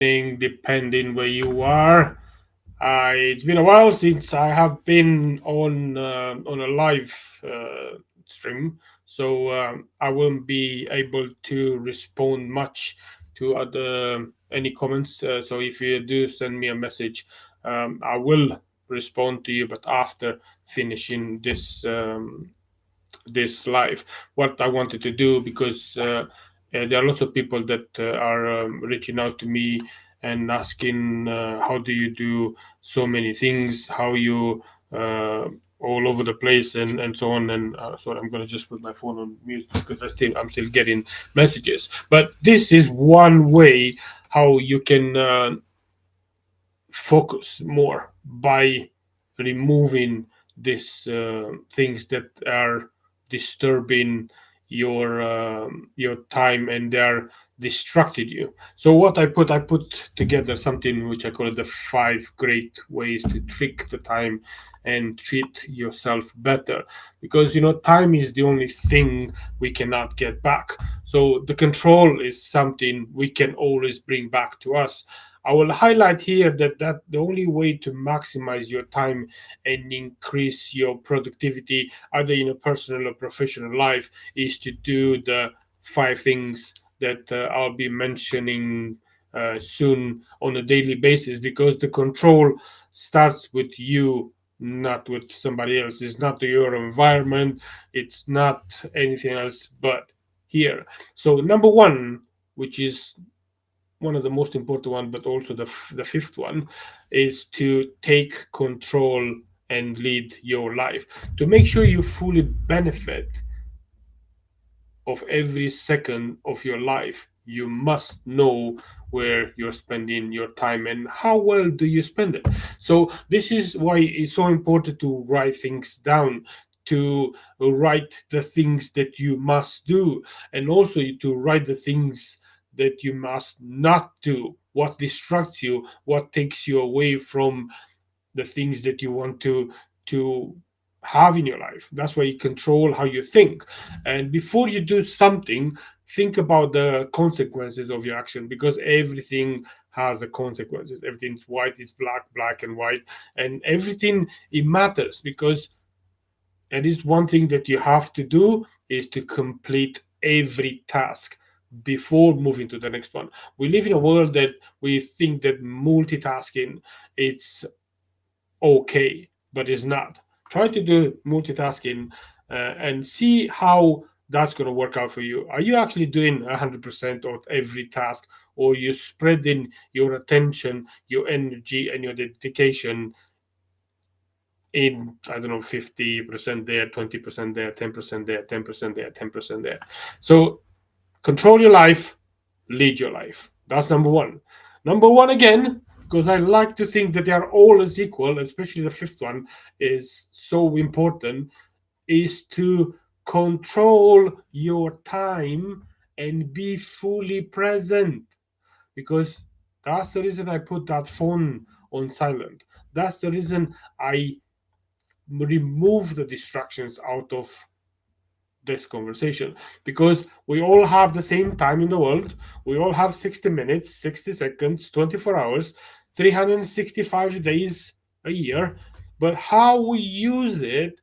depending where you are. It's been a while since I have been on a live stream, so I won't be able to respond much to other any comments. So if you do send me a message, I will respond to you, but after finishing this live. What I wanted to do, because there are lots of people that are reaching out to me and asking, how do you do so many things, how you all over the place, and so on. And so I'm going to just put my phone on mute because I'm still getting messages. But this is one way how you can focus more by removing these things that are disturbing your time, and they are distracted you. So what I put together something which I call it the 5 great ways to trick the time and treat yourself better, because time is the only thing we cannot get back. So the control is something we can always bring back to us. I will highlight here that the only way to maximize your time and increase your productivity, either in a personal or professional life, is to do the 5 things that I'll be mentioning soon on a daily basis, because the control starts with you, not with somebody else. It's not your environment, it's not anything else but here. So, number one, which is one of the most important one, but also the fifth one, is to take control and lead your life. To make sure you fully benefit of every second of your life, you must know where you're spending your time and how well do you spend it. So this is why it's so important to write things down, to write the things that you must do, and also to write the things that you must not do, what distracts you, what takes you away from the things that you want to have in your life. That's why you control how you think. And before you do something, think about the consequences of your action, because everything has a consequences. Everything's white is black, black and white, and everything it matters, because it is one thing that you have to do is to complete every task before moving to the next one. We live in a world that we think that multitasking it's okay, but it's not. Try to do multitasking and see how that's going to work out for you. Are you actually doing 100% of every task, or you spreading your attention, your energy, and your dedication in, I don't know, 50% there, 20% there, 10% there, 10% there, 10% there? So control your life, lead your life. That's number one. Number one again, because I like to think that they are all as equal, especially the fifth one is so important, is to control your time and be fully present. Because that's the reason I put that phone on silent. That's the reason I remove the distractions out of this conversation, because we all have the same time in the world. We all have 60 minutes, 60 seconds, 24 hours, 365 days a year. But how we use it,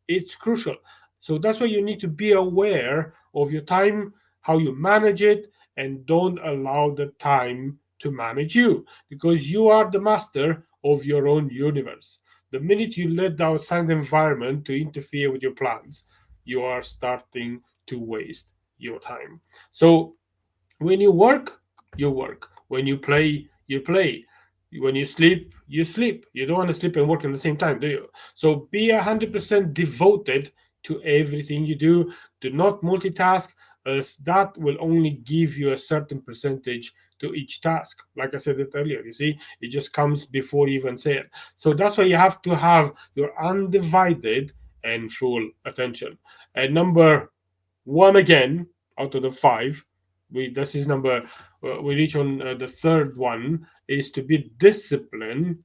it's crucial. So that's why you need to be aware of your time, how you manage it, and don't allow the time to manage you, because you are the master of your own universe. The minute you let the outside environment to interfere with your plans, you are starting to waste your time. So when you work, you work. When you play, you play. When you sleep, you sleep. You don't want to sleep and work at the same time, do you? So be 100% devoted to everything you do. Do not multitask, as that will only give you a certain percentage to each task. Like I said it earlier, you see, it just comes before you even say it. So that's why you have to have your undivided and full attention. And number one again out of the 5, we this is number we reach on the third one, is to be disciplined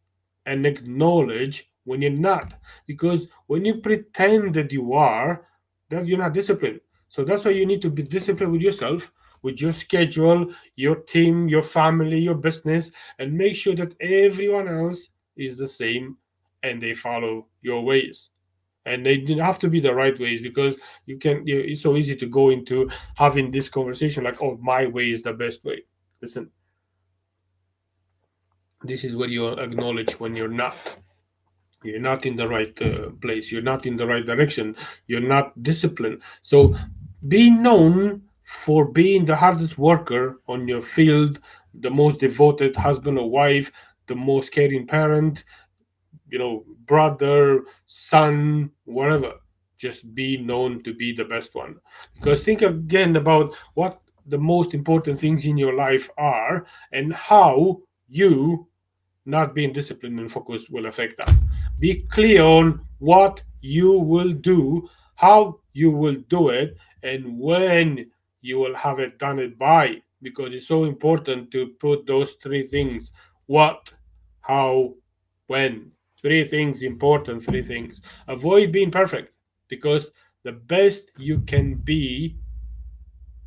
and acknowledge when you're not, because when you pretend that you are, that you're not disciplined. So that's why you need to be disciplined with yourself. with your schedule, your team, your family, your business, and make sure that everyone else is the same and they follow your ways. And they didn't have to be the right ways, because it's so easy to go into having this conversation like, oh, my way is the best way. Listen, this is what you acknowledge when you're not in the right place, you're not in the right direction, you're not disciplined. So being known for being the hardest worker on your field, the most devoted husband or wife, the most caring parent, brother, son, whatever, just be known to be the best one. Because think again about what the most important things in your life are, and how you not being disciplined and focused will affect that. Be clear on what you will do, how you will do it, and when you will have it done it by. Because it's so important to put those three things: what, how, when. Three things, important three things. Avoid being perfect, because the best you can be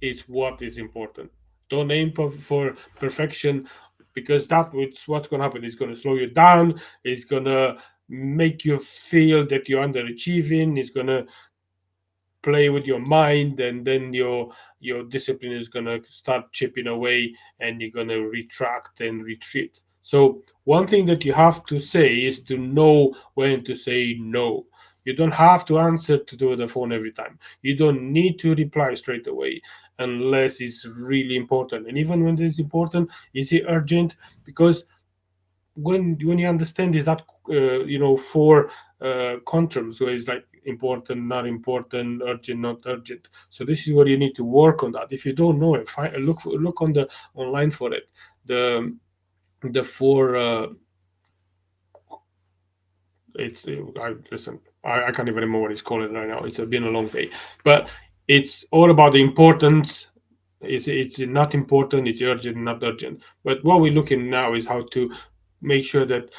is what is important. Don't aim for perfection, because that's what's going to happen. It's going to slow you down. It's going to make you feel that you're underachieving. It's going to play with your mind, and then your discipline is going to start chipping away, and you're going to retract and retreat. So one thing that you have to say is to know when to say no. You don't have to answer to the phone every time. You don't need to reply straight away unless it's really important. And even when it's important, is it urgent? Because when you understand is that four conterms, where it's like important, not important, urgent, not urgent. So this is what you need to work on. That if you don't know it, look on the online for it. The four it's I listen, I can't even remember what it's called right now. It's been a long day, but it's all about the importance. It's not important, it's urgent, not urgent. But what we're looking now is how to make sure that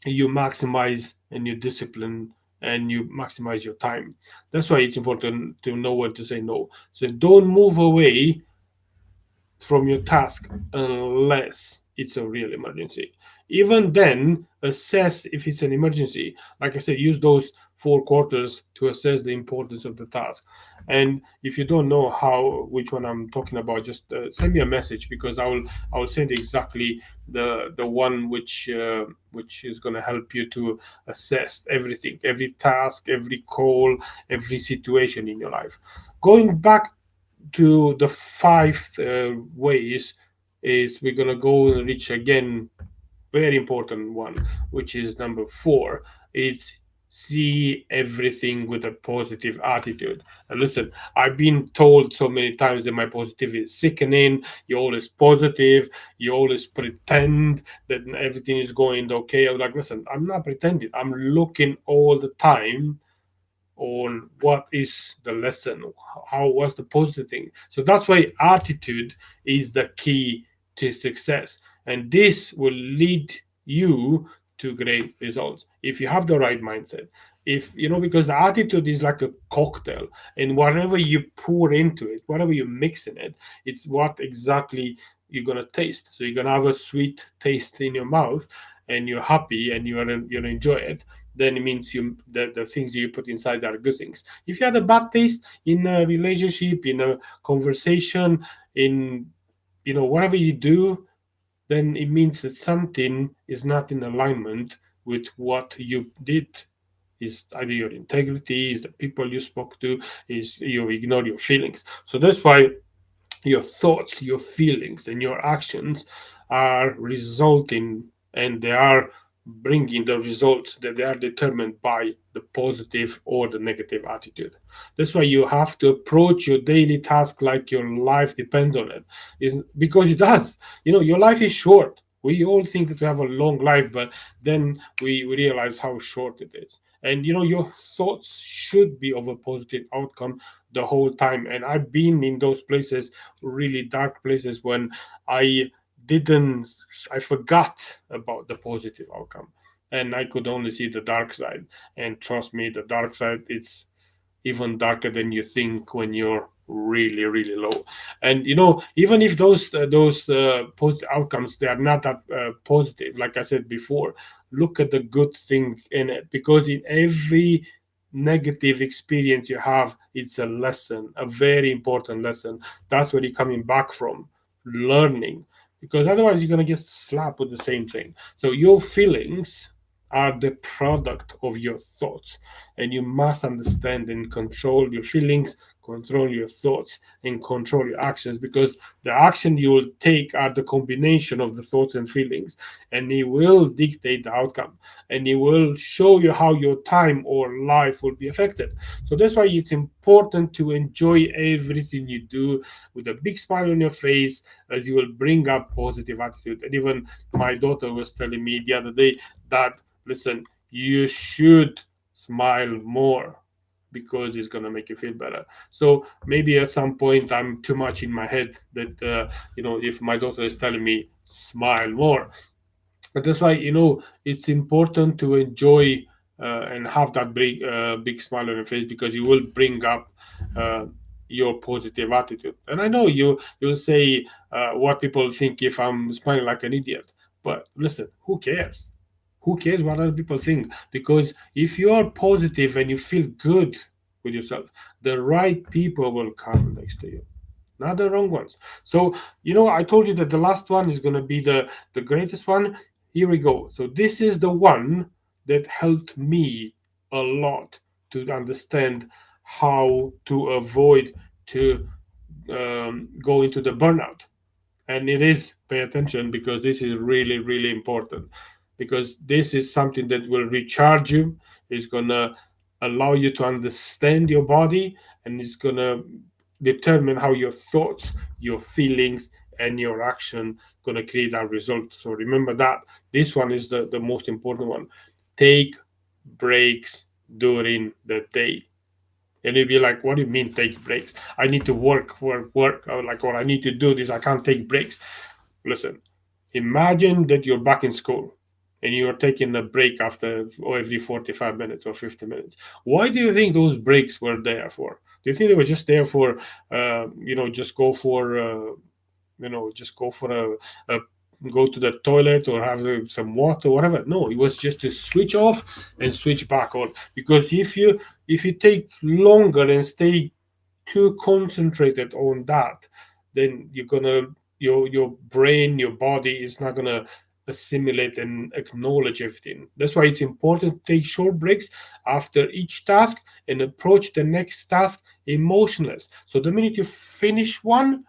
you maximize and you discipline and you maximize your time. That's why it's important to know when to say no. So don't move away from your task unless it's a real emergency. Even then, assess if it's an emergency. Like I said, use those four quarters to assess the importance of the task. And if you don't know which one I'm talking about, just send me a message, because I will send exactly the one which is going to help you to assess everything, every task, every call, every situation in your life. Going back to the five ways, is we're gonna go and reach again very important one, which is number four. It's see everything with a positive attitude. And listen, I've been told so many times that my positivity is sickening. You're always positive. You always pretend that everything is going okay. I was like, listen, I'm not pretending. I'm looking all the time on what is the lesson, how was the positive thing. So that's why attitude is the key to success, and this will lead you to great results if you have the right mindset. If because the attitude is like a cocktail, and whatever you pour into it, whatever you mix in it, it's what exactly you're gonna taste. So you're gonna have a sweet taste in your mouth, and you're happy, and you're gonna enjoy it. Then it means the things you put inside are good things. If you had a bad taste in a relationship, in a conversation, in whatever you do, then it means that something is not in alignment with what you did. Is either your integrity, is the people you spoke to, is you ignore your feelings. So that's why your thoughts, your feelings, and your actions are resulting, and they are bringing the results that they are determined by the positive or the negative attitude. That's why you have to approach your daily task like your life depends on it. Is because it does. Your life is short. We all think that we have a long life, but then we realize how short it is. And your thoughts should be of a positive outcome the whole time. And I've been in those places, really dark places, when I didn't, I forgot about the positive outcome, and I could only see the dark side. And trust me, the dark side, it's even darker than you think when you're really, really low. And even if those outcomes, they are not that positive, like I said before, look at the good thing in it, because in every negative experience you have, it's a lesson, a very important lesson. That's where you're coming back from, learning, because otherwise you're going to get slapped with the same thing. So your feelings are the product of your thoughts, and you must understand and control your feelings, control your thoughts, and control your actions, because the action you will take are the combination of the thoughts and feelings, and it will dictate the outcome, and it will show you how your time or life will be affected. So that's why it's important to enjoy everything you do with a big smile on your face, as you will bring up positive attitude. And even my daughter was telling me the other day that, listen, you should smile more, because it's going to make you feel better. So maybe at some point I'm too much in my head that if my daughter is telling me smile more. But that's why it's important to enjoy and have that big smile on your face, because you will bring up uh, your positive attitude. And I know you'll say what people think if I'm smiling like an idiot, but listen, who cares? Who cares what other people think? Because if you are positive and you feel good with yourself, the right people will come next to you, not the wrong ones. So, I told you that the last one is going to be the greatest one. Here we go. So, this is the one that helped me a lot to understand how to avoid to go into the burnout. And it is, pay attention, because this is really, really important, because this is something that will recharge you. It's going to allow you to understand your body, and it's going to determine how your thoughts, your feelings, and your action going to create that result. So remember that this one is the most important one. Take breaks during the day. And you'd be like, what do you mean take breaks? I need to work. Or like, or I need to do this. I can't take breaks. Listen, imagine that you're back in school and you're taking a break after or every 45 minutes or 50 minutes. Why do you think those breaks were there for? Do you think they were just there for, just go for just go for a go to the toilet or have some water or whatever? No, it was just to switch off and switch back on. Because if you take longer and stay too concentrated on that, then your brain, your body is not gonna assimilate and acknowledge everything. That's why it's important to take short breaks after each task and approach the next task emotionless. So the minute you finish one,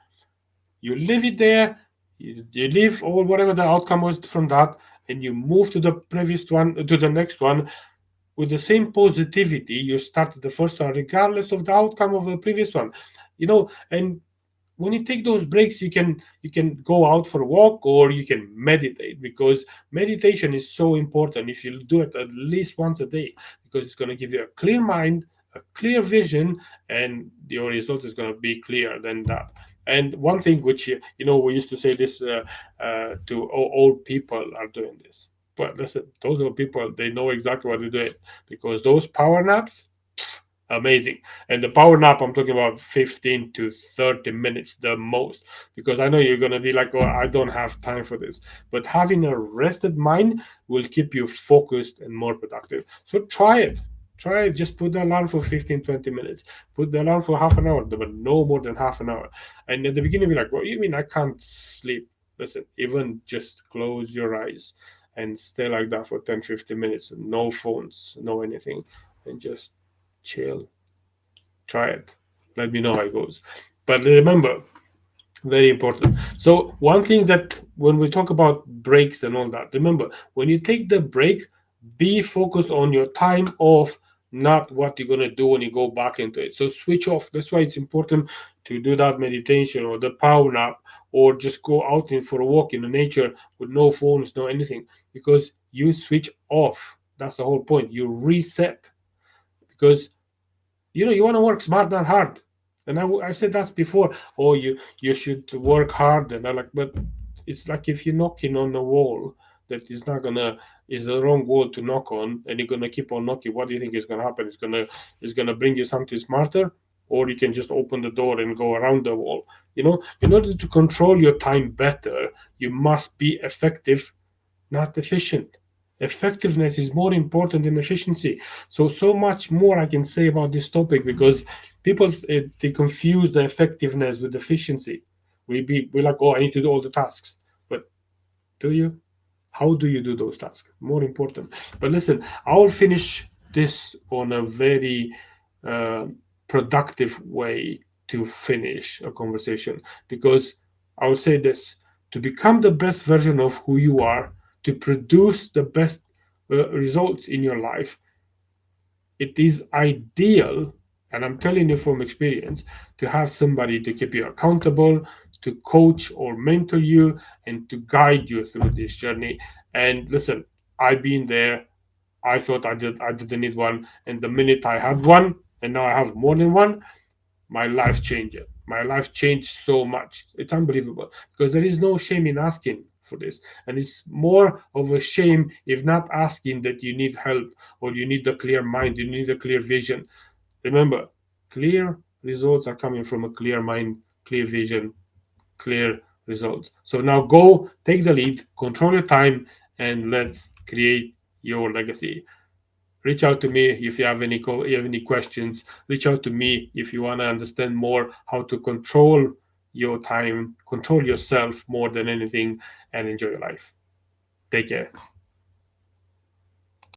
you leave it there, you leave all whatever the outcome was from that, and you move to the previous one, to the next one, with the same positivity you started the first one, regardless of the outcome of the previous one. And when you take those breaks, you can go out for a walk or you can meditate, because meditation is so important if you do it at least once a day, because it's going to give you a clear mind, a clear vision, and your result is going to be clearer than that. And one thing which we used to say this to old people are doing this, but listen, those old people, they know exactly what they're doing, because those power naps, amazing. And the power nap, I'm talking about 15 to 30 minutes the most, because I know you're going to be like, oh, I don't have time for this. But having a rested mind will keep you focused and more productive. So try it. Try it. Just put the alarm for 15, 20 minutes. Put the alarm for half an hour, but no more than half an hour. And at the beginning, be like, what do you mean I can't sleep? Listen, even just close your eyes and stay like that for 10, 15 minutes. No phones, no anything. And just chill. Try it. Let me know how it goes. But remember, very important. So one thing that when we talk about breaks and all that, remember, when you take the break, be focused on your time off, not what you're gonna do when you go back into it. So switch off. That's why it's important to do that meditation or the power nap, or just go out in for a walk in the nature with no phones, no anything, because you switch off. That's the whole point. You reset, because you want to work smart, not hard. And I said that before. Oh, you should work hard, and I like, but it's like if you're knocking on a wall that is the wrong wall to knock on, and you're gonna keep on knocking. What do you think is gonna happen? It's gonna bring you something smarter? or you can just open the door and go around the wall. In order to control your time better, you must be effective, not efficient. Effectiveness is more important than efficiency. So much more I can say about this topic, because people they confuse the effectiveness with efficiency. We're like, oh, I need to do all the tasks, but do you? How do you do those tasks? More important. But listen, I'll finish this on a very uh, productive way to finish a conversation, because I will say this: to become the best version of who you are, to produce the best results in your life, it is ideal, and I'm telling you from experience, to have somebody to keep you accountable, to coach or mentor you, and to guide you through this journey. And listen, I've been there. I thought I didn't need one, and the minute I had one, and now I have more than one, my life changed. My life changed so much. It's unbelievable, because there is no shame in asking for this. And it's more of a shame if not asking that you need help, or you need a clear mind, you need a clear vision. Remember, clear results are coming from a clear mind, clear vision, clear results. So now go take the lead, control your time, and let's create your legacy. Reach out to me if you have you have any questions. Reach out to me if you want to understand more how to control your time, control yourself more than anything, and enjoy your life. Take care.